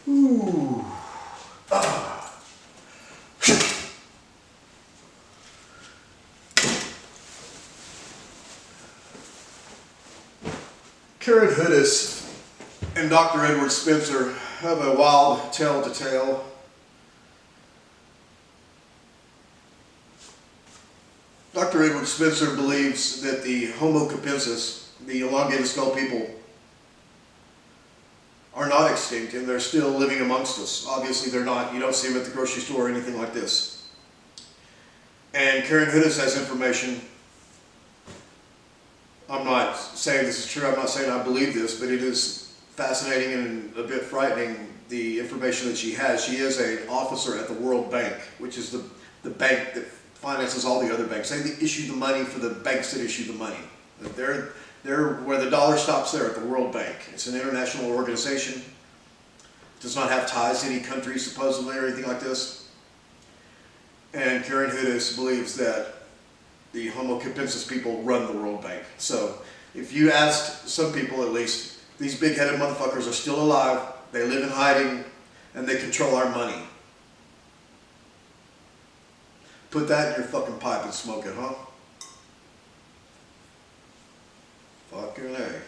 Ooh. Karen Hoodis and Dr. Edward Spencer have a wild tale to tell. Dr. Edward Spencer believes that the Homo Capensis, the elongated skull people, are not extinct and they're still living amongst us. Obviously they're not. You don't see them at the grocery store or anything like this. And Karen Hoodis has information. I'm not saying this is true. I'm not saying I believe this, but it is fascinating and a bit frightening, the information that she has. She is an officer at the World Bank, which is the bank that finances all the other banks. They issue the money for the banks that issue the money. They're where the dollar stops there at the World Bank. It's an international organization. It does not have ties to any country supposedly or anything like this. And Karen Hoodis believes that the Homo Capensis people run the World Bank. So if you asked some people, at least, these big-headed motherfuckers are still alive, they live in hiding, and they control our money. Put that in your fucking pipe and smoke it, huh? Fucking A.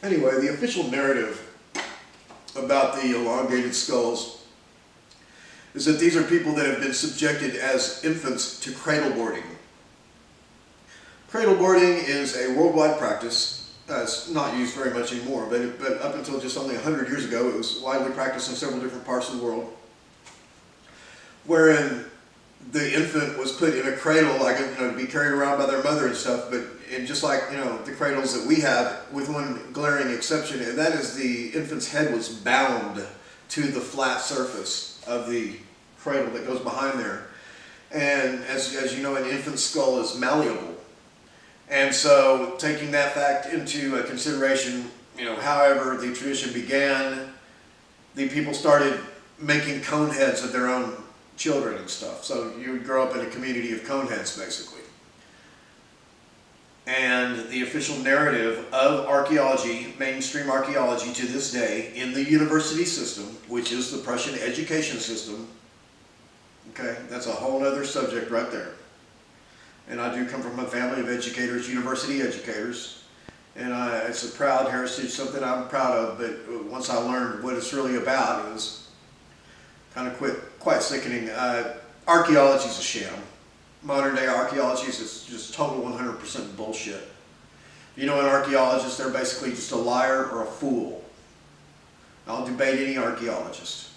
Anyway, the official narrative about the elongated skulls is that these are people that have been subjected as infants to cradle boarding. Cradle boarding is a worldwide practice. It's not used very much anymore, but up until just only 100 years ago, it was widely practiced in several different parts of the world, wherein the infant was put in a cradle, like, to be carried around by their mother and stuff, and just like, the cradles that we have, with one glaring exception, and that is the infant's head was bound to the flat surface of the cradle that goes behind there. And as you know, an infant's skull is malleable. And so, taking that fact into consideration, however the tradition began, the people started making cone heads of their own children and stuff. So you would grow up in a community of cone heads, basically. And the official narrative of archaeology, mainstream archaeology to this day, in the university system, which is the Prussian education system, okay, that's a whole other subject right there. And I do come from a family of educators, university educators, and it's a proud heritage, something I'm proud of, but once I learned what it's really about, it was kind of quite sickening. Archaeology is a sham. Modern day archaeology is just total 100% bullshit. An archaeologist, they're basically just a liar or a fool. I'll debate any archaeologist.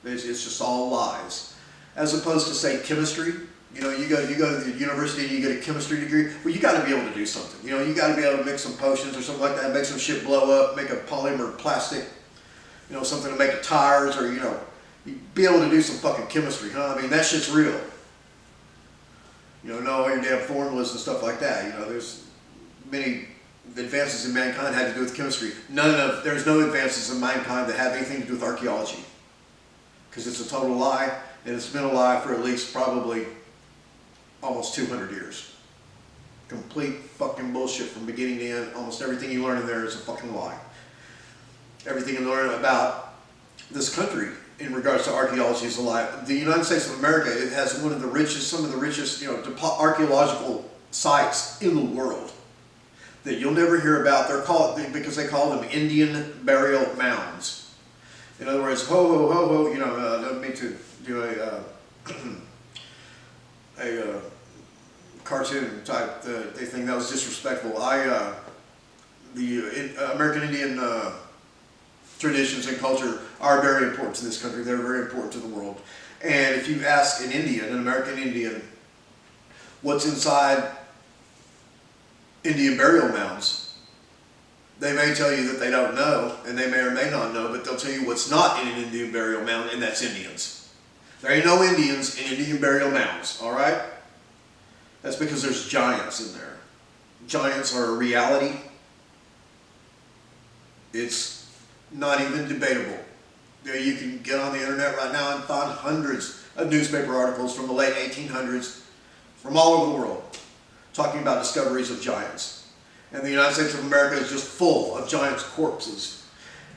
It's just all lies. As opposed to, say, chemistry. You go to the university and you get a chemistry degree. Well, you got to be able to do something. You got to be able to mix some potions or something like that, make some shit blow up, make a polymer plastic, something to make the tires, or you be able to do some fucking chemistry, huh? I mean, that shit's real. Know all your damn formulas and stuff like that. There's many advances in mankind had to do with chemistry. There's no advances in mankind that have anything to do with archaeology. Because it's a total lie, and it's been a lie for at least probably almost 200 years. Complete fucking bullshit from beginning to end. Almost everything you learn in there is a fucking lie. Everything you learn about this country in regards to archaeology is a lie. The United States of America, it has some of the richest, archaeological sites in the world that you'll never hear about. They're called, because they call them Indian burial mounds. In other words, ho ho ho ho. I don't mean to do a cartoon type thing. That was disrespectful. The American Indian traditions and culture are very important to this country. They're very important to the world. And if you ask an American Indian, what's inside Indian burial mounds, they may tell you that they don't know, and they may or may not know, but they'll tell you what's not in an Indian burial mound, and that's Indians. There ain't no Indians in Indian burial mounds, all right? That's because there's giants in there. Giants are a reality. It's not even debatable. You can get on the internet right now and find hundreds of newspaper articles from the late 1800s from all over the world talking about discoveries of giants. And the United States of America is just full of giants' corpses.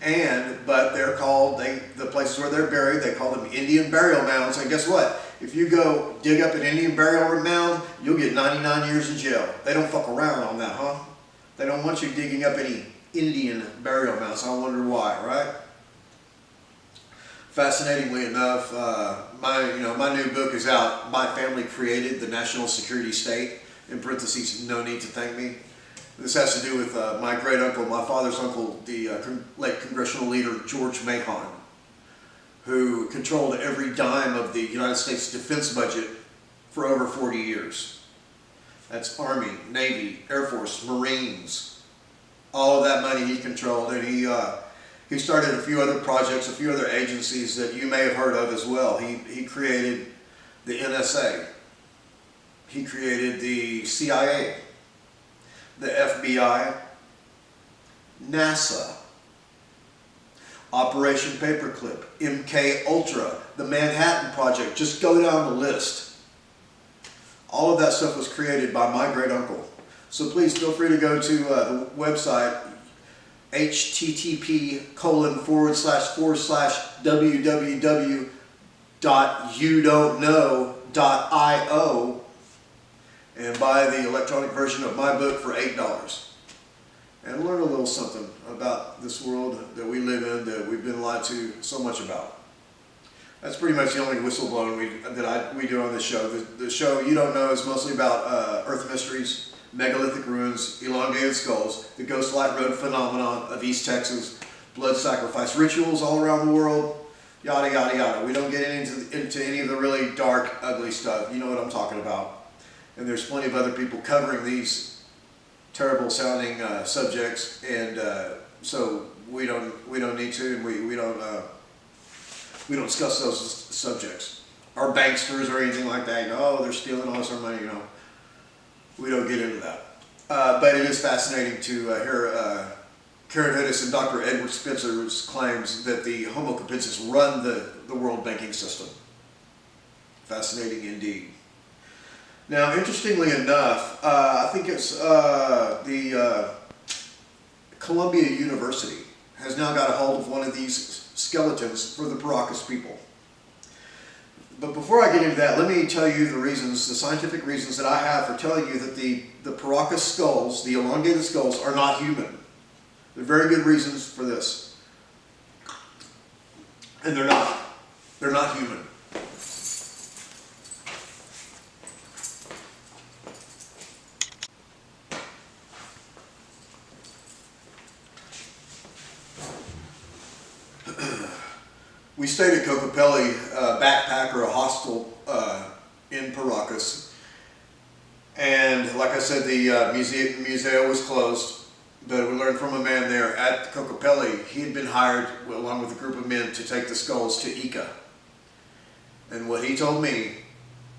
But they're called, the places where they're buried, they call them Indian burial mounds. And guess what? If you go dig up an Indian burial mound, you'll get 99 years in jail. They don't fuck around on that, huh? They don't want you digging up any Indian burial mounds. I wonder why, right? Fascinatingly enough, my new book is out. My Family Created the National Security State. In parentheses, no need to thank me. This has to do with my great uncle, my father's uncle, the late congressional leader George Mahon, who controlled every dime of the United States defense budget for over 40 years. That's Army, Navy, Air Force, Marines, all of that money he controlled. And he started a few other projects, a few other agencies that you may have heard of as well. He created the NSA. He created the CIA, the FBI, NASA, Operation Paperclip, MK Ultra, the Manhattan Project. Just go down the list. All of that stuff was created by my great uncle. So please feel free to go to the website http://www.youdon'tknow.io and buy the electronic version of my book for $8. And learn a little something about this world that we live in, that we've been lied to so much about. That's pretty much the only whistleblowing we do on this show. The show You Don't Know is mostly about Earth mysteries, megalithic ruins, elongated skulls, the Ghost Light Road phenomenon of East Texas, blood sacrifice rituals all around the world, yada, yada, yada. We don't get into any of the really dark, ugly stuff. You know what I'm talking about. And there's plenty of other people covering these terrible sounding subjects, and so we don't need to, and we don't discuss those subjects. Our banksters or anything like that, they're stealing all this our money, we don't get into that. But it is fascinating to hear Karen Hoodis and Dr. Edward Spencer's claims that the Homo Capensis run the world banking system. Fascinating indeed. Now, interestingly enough, I think it's the Columbia University has now got a hold of one of these skeletons for the Paracas people. But before I get into that, let me tell you the scientific reasons that I have for telling you that the Paracas skulls, the elongated skulls, are not human. There are very good reasons for this. And they're not. They're not human. We stayed at Cocopelli backpacker, a hostel in Paracas, and like I said, the museo was closed. But we learned from a man there at Cocopelli, he had been hired along with a group of men to take the skulls to Ica. And what he told me,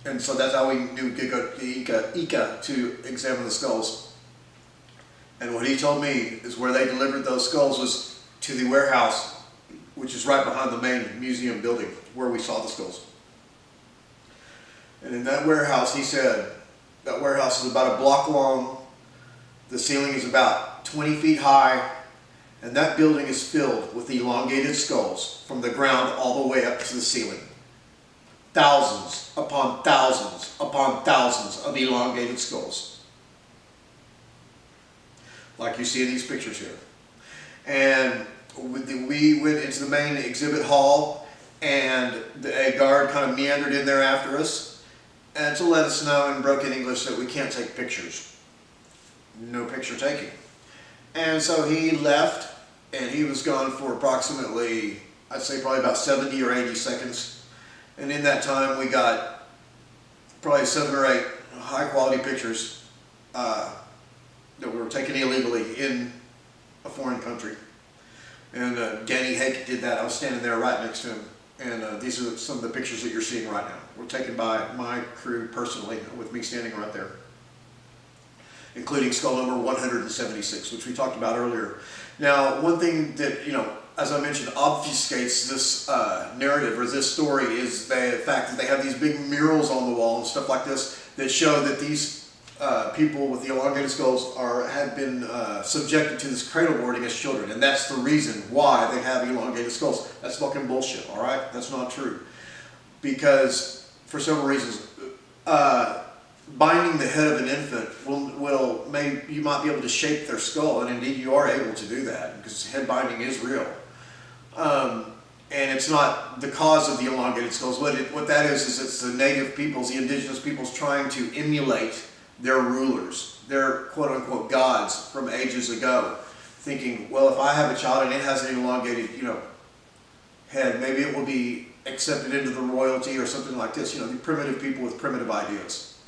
and so that's how we knew to go to Ica to examine the skulls. And what he told me is where they delivered those skulls was to the warehouse, which is right behind the main museum building where we saw the skulls. And in that warehouse, he said, that warehouse is about a block long, the ceiling is about 20 feet high, and that building is filled with elongated skulls from the ground all the way up to the ceiling. Thousands upon thousands upon thousands of elongated skulls, like you see in these pictures here. And we went into the main exhibit hall, and a guard kind of meandered in there after us, and to let us know in broken English that we can't take pictures. No picture taking. And so he left, and he was gone for approximately, I'd say probably about 70 or 80 seconds. And in that time, we got probably 7 or 8 high-quality pictures that were taken illegally in a foreign country. And Danny Hake did that. I was standing there right next to him. And these are some of the pictures that you're seeing right now. Were taken by my crew personally, with me standing right there, including skull number 176, which we talked about earlier. Now, one thing that, as I mentioned, obfuscates this narrative or this story is the fact that they have these big murals on the wall and stuff like this that show that these people with the elongated skulls had been subjected to this cradle boarding as children, and that's the reason why they have elongated skulls. That's fucking bullshit, all right? That's not true. Because, for several reasons, binding the head of an infant you might be able to shape their skull, and indeed you are able to do that, because head binding is real. And it's not the cause of the elongated skulls. What that is it's the native peoples, the indigenous peoples trying to emulate their rulers, their quote-unquote gods from ages ago, thinking, well, if I have a child and it has an elongated, head, maybe it will be accepted into the royalty or something like this. The primitive people with primitive ideas.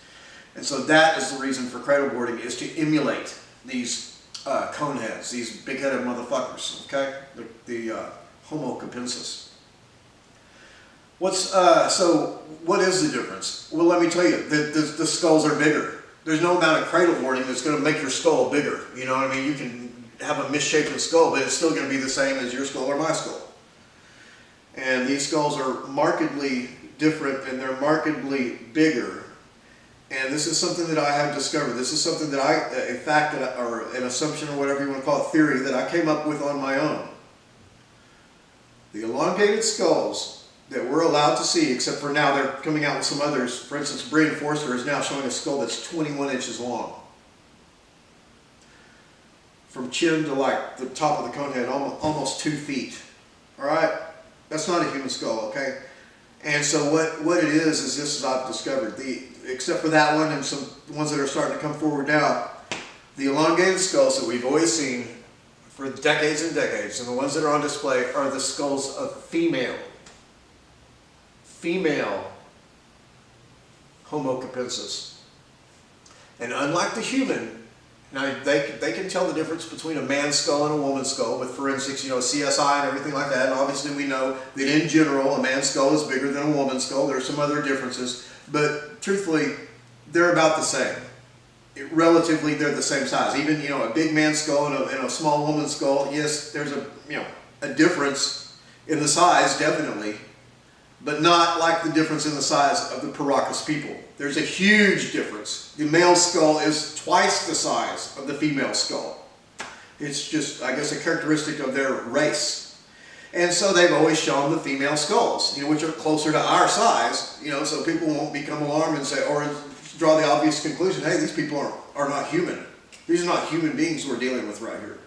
And so that is the reason for cradle boarding, is to emulate these cone heads, these big-headed motherfuckers, okay? The Homo Capensis. So what is the difference? Well, let me tell you, the skulls are bigger. There's no amount of cradle boarding that's going to make your skull bigger. You know what I mean? You can have a misshapen skull, but it's still going to be the same as your skull or my skull. And these skulls are markedly different, and they're markedly bigger. And this is something that I have discovered. This is something that a fact or an assumption, or whatever you want to call it, theory, that I came up with on my own. The elongated skulls that we're allowed to see, except for now they're coming out with some others. For instance, Braden Forster is now showing a skull that's 21 inches long. From chin to like the top of the cone head, almost 2 feet. All right? That's not a human skull, okay? And so what it is this is I've discovered. Except for that one and some ones that are starting to come forward now, the elongated skulls that we've always seen for decades and decades, and the ones that are on display, are the skulls of female Homo Capensis. And unlike the human, now they can tell the difference between a man's skull and a woman's skull with forensics, CSI and everything like that. And obviously we know that in general a man's skull is bigger than a woman's skull. There are some other differences, but truthfully they're about the same. Relatively, they're the same size. Even a big man's skull and a small woman's skull, yes, there's a difference in the size, definitely. But not like the difference in the size of the Paracas people. There's a huge difference. The male skull is twice the size of the female skull. It's just, I guess, a characteristic of their race. And so they've always shown the female skulls, which are closer to our size, so people won't become alarmed and say, or draw the obvious conclusion, hey, these people are not human. These are not human beings we're dealing with right here.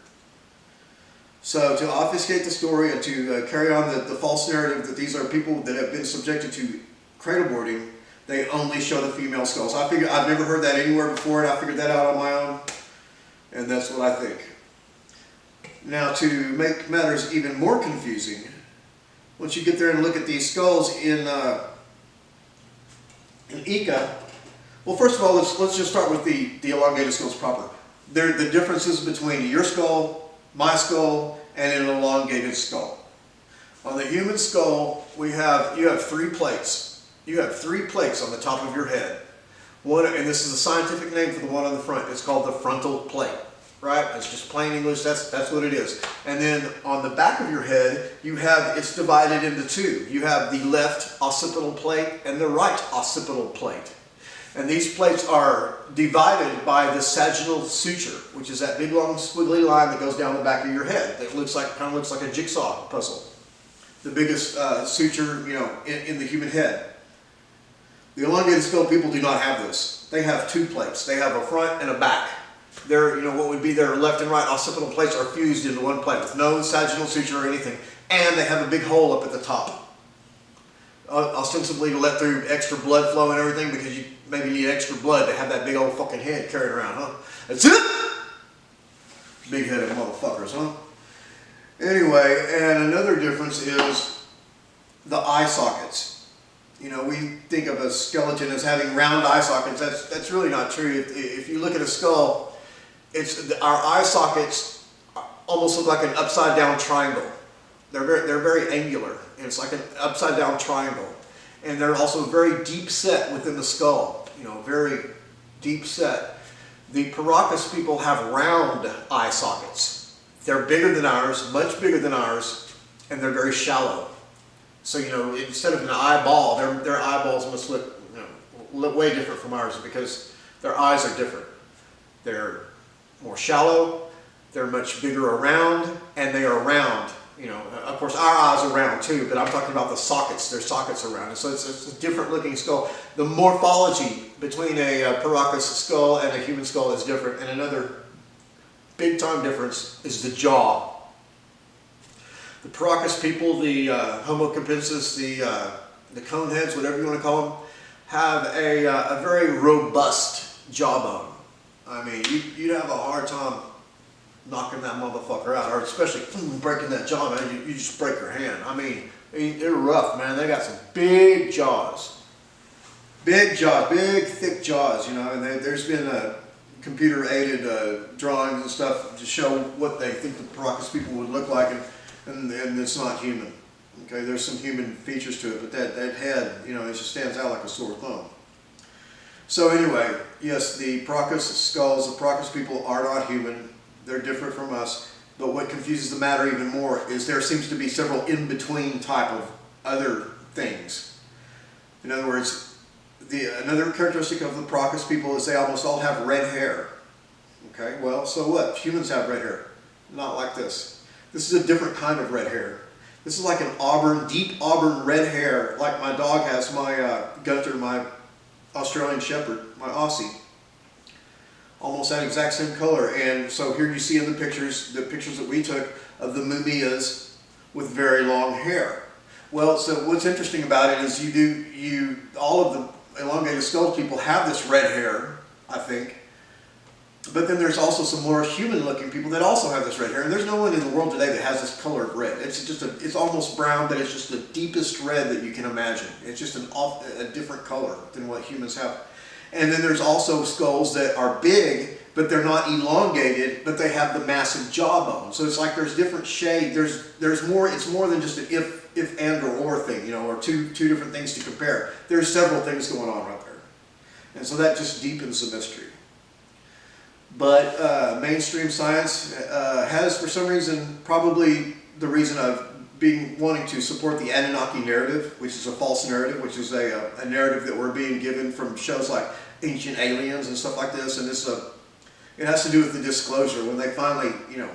So to obfuscate the story and to carry on the false narrative that these are people that have been subjected to cradle boarding, they only show the female skulls. I've never heard that anywhere before, and I figured that out on my own, and that's what I think. Now, to make matters even more confusing, once you get there and look at these skulls in Ica, well, first of all, let's just start with the elongated skulls proper. They're the differences between your skull, my skull, and an elongated skull. On the human skull, you have 3 plates. You have 3 plates on the top of your head. One, and this is a scientific name for the one on the front. It's called the frontal plate, right? It's just plain English. That's what it is. And then on the back of your head, it's divided into 2. You have the left occipital plate and the right occipital plate. And these plates are divided by the sagittal suture, which is that big long squiggly line that goes down the back of your head that kind of looks like a jigsaw puzzle. The biggest suture, in the human head. The elongated skull people do not have this. They have 2 plates. They have a front and a back. What would be their left and right occipital plates are fused into one plate with no sagittal suture or anything. And they have a big hole up at the top. Ostensibly to let through extra blood flow and everything, because you maybe need extra blood to have that big old fucking head carried around, huh? That's it! Big-headed motherfuckers, huh? Anyway, and another difference is the eye sockets. We think of a skeleton as having round eye sockets. That's really not true. If you look at a skull, our eye sockets almost look like an upside-down triangle. They're very angular. It's like an upside down triangle. And they're also very deep set within the skull. Very deep set. The Paracas people have round eye sockets. They're bigger than ours, much bigger than ours, and they're very shallow. So, instead of an eyeball, their eyeballs must look way different from ours, because Their eyes are different. They're more shallow, they're much bigger around, and they are round. You know, of course our eyes are round too, but I'm talking about the sockets. Their sockets are round, and so it's a different looking skull. The morphology between a Paracas skull and a human skull is different, and another big time difference is the jaw. The Paracas people, the Homo Capensis, the coneheads, whatever you want to call them, have a very robust jawbone. I mean, you'd have a hard time knocking that motherfucker out, or especially breaking that jaw, man. You just break your hand. I mean, they're rough, man. They got some big jaws. Big jaws, big, thick jaws, you know, and there's been computer-aided drawings and stuff to show what they think the Paracas people would look like, and it's not human. Okay, there's some human features to it, but that head, you know, it just stands out like a sore thumb. So anyway, yes, the Paracas skulls, the Paracas people are not human. They're different from us. But what confuses the matter even more is there seems to be several in-between type of other things. In other words, another characteristic of the Paracas people is they almost all have red hair. Okay, well, so what? Humans have red hair. Not like this. This is a different kind of red hair. This is like an auburn, deep auburn red hair, like my dog has, my Gunther, my Australian Shepherd, my Aussie. Almost that exact same color. And so here you see in the pictures that we took of the mumias with very long hair. Well, so what's interesting about it is all of the elongated skull people have this red hair, I think. But then there's also some more human-looking people that also have this red hair. And there's no one in the world today that has this color of red. It's just it's almost brown, but it's just the deepest red that you can imagine. It's just a different color than what humans have. And then there's also skulls that are big, but they're not elongated, but they have the massive jawbone. So it's like there's different shade. There's more. It's more than just an if and or thing, you know, or two different things to compare. There's several things going on right there, and so that just deepens the mystery. But mainstream science has, for some reason, probably the reason of wanting to support the Anunnaki narrative, which is a false narrative, which is a narrative that we're being given from shows like Ancient Aliens and stuff like this. And it has to do with the disclosure when they finally, you know,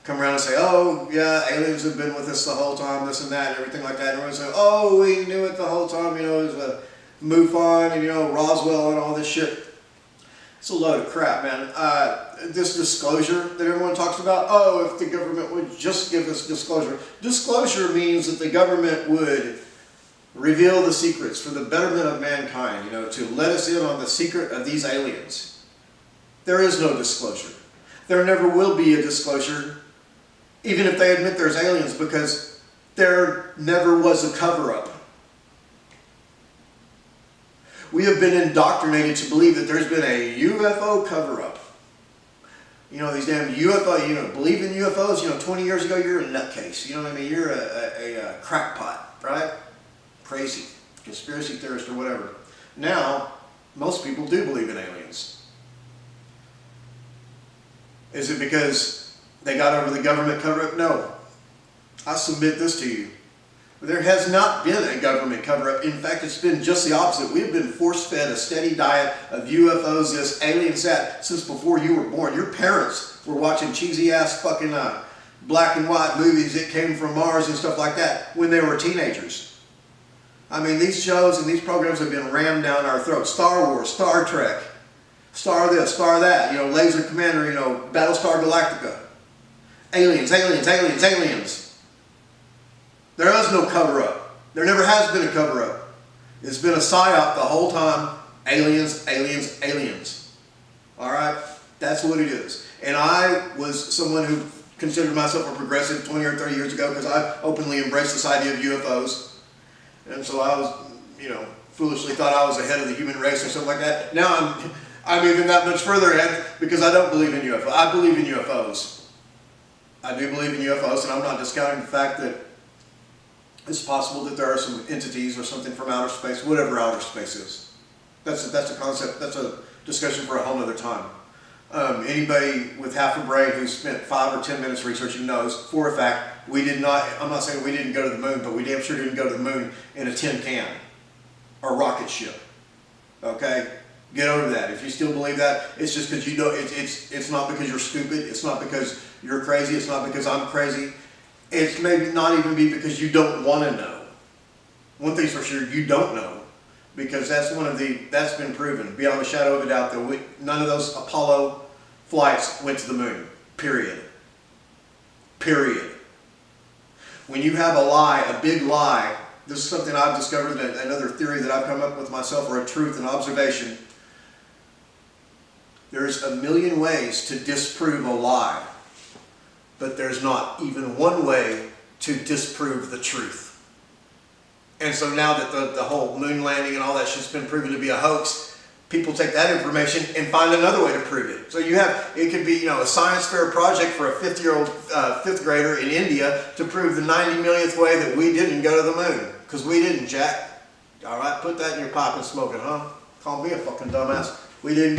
come around and say, oh yeah, aliens have been with us the whole time, this and that, and everything like that. And everyone's saying, oh, we knew it the whole time, you know, it was a MUFON and, you know, Roswell and all this shit. It's a load of crap, man. This disclosure that everyone talks about, oh, if the government would just give us disclosure. Disclosure means that the government would reveal the secrets for the betterment of mankind, you know, to let us in on the secret of these aliens. There is no disclosure. There never will be a disclosure, even if they admit there's aliens, because there never was a cover-up. We have been indoctrinated to believe that there's been a UFO cover-up. You know, these damn UFO, you know, believe in UFOs, you know, 20 years ago, you're a nutcase. You know what I mean? You're a crackpot, right? Crazy. Conspiracy theorist or whatever. Now, most people do believe in aliens. Is it because they got over the government cover-up? No. I submit this to you. There has not been a government cover-up. In fact, it's been just the opposite. We've been force-fed a steady diet of UFOs, this, aliens, that, since before you were born. Your parents were watching cheesy-ass fucking black and white movies that came from Mars and stuff like that when they were teenagers. I mean, these shows and these programs have been rammed down our throats. Star Wars, Star Trek, Star this, Star that, you know, Laser Commander, you know, Battlestar Galactica. Aliens, aliens, aliens, aliens. There is no cover-up. There never has been a cover-up. It's been a psyop the whole time. Aliens, aliens, aliens. All right? That's what it is. And I was someone who considered myself a progressive 20 or 30 years ago because I openly embraced this idea of UFOs. And so I was, you know, foolishly thought I was ahead of the human race or something like that. Now I'm even that much further ahead because I don't believe in UFOs. I believe in UFOs. I do believe in UFOs, and I'm not discounting the fact that it's possible that there are some entities or something from outer space, whatever outer space is. That's a concept, that's a discussion for a whole other time. Anybody with half a brain who spent 5 or 10 minutes researching knows for a fact we did not, I'm not saying we didn't go to the moon, but we damn sure didn't go to the moon in a tin can or rocket ship. Okay? Get over that. If you still believe that, it's just because you know, it's not because you're stupid. It's not because you're crazy. It's not because I'm crazy. It's maybe not even be because you don't want to know. One thing's for sure, you don't know. Because that's that's been proven beyond a shadow of a doubt that none of those Apollo flights went to the moon. Period. Period. When you have a lie, a big lie, this is something I've discovered, another theory that I've come up with myself, or a truth, an observation. There's a million ways to disprove a lie, but there's not even one way to disprove the truth. And so now that the whole moon landing and all that shit's been proven to be a hoax, people take that information and find another way to prove it. So you have, it could be, you know, a science fair project for a fifth grader in India to prove the 90 millionth way that we didn't go to the moon. Because we didn't, Jack. All right, put that in your pipe and smoke it, huh? Call me a fucking dumbass. We didn't.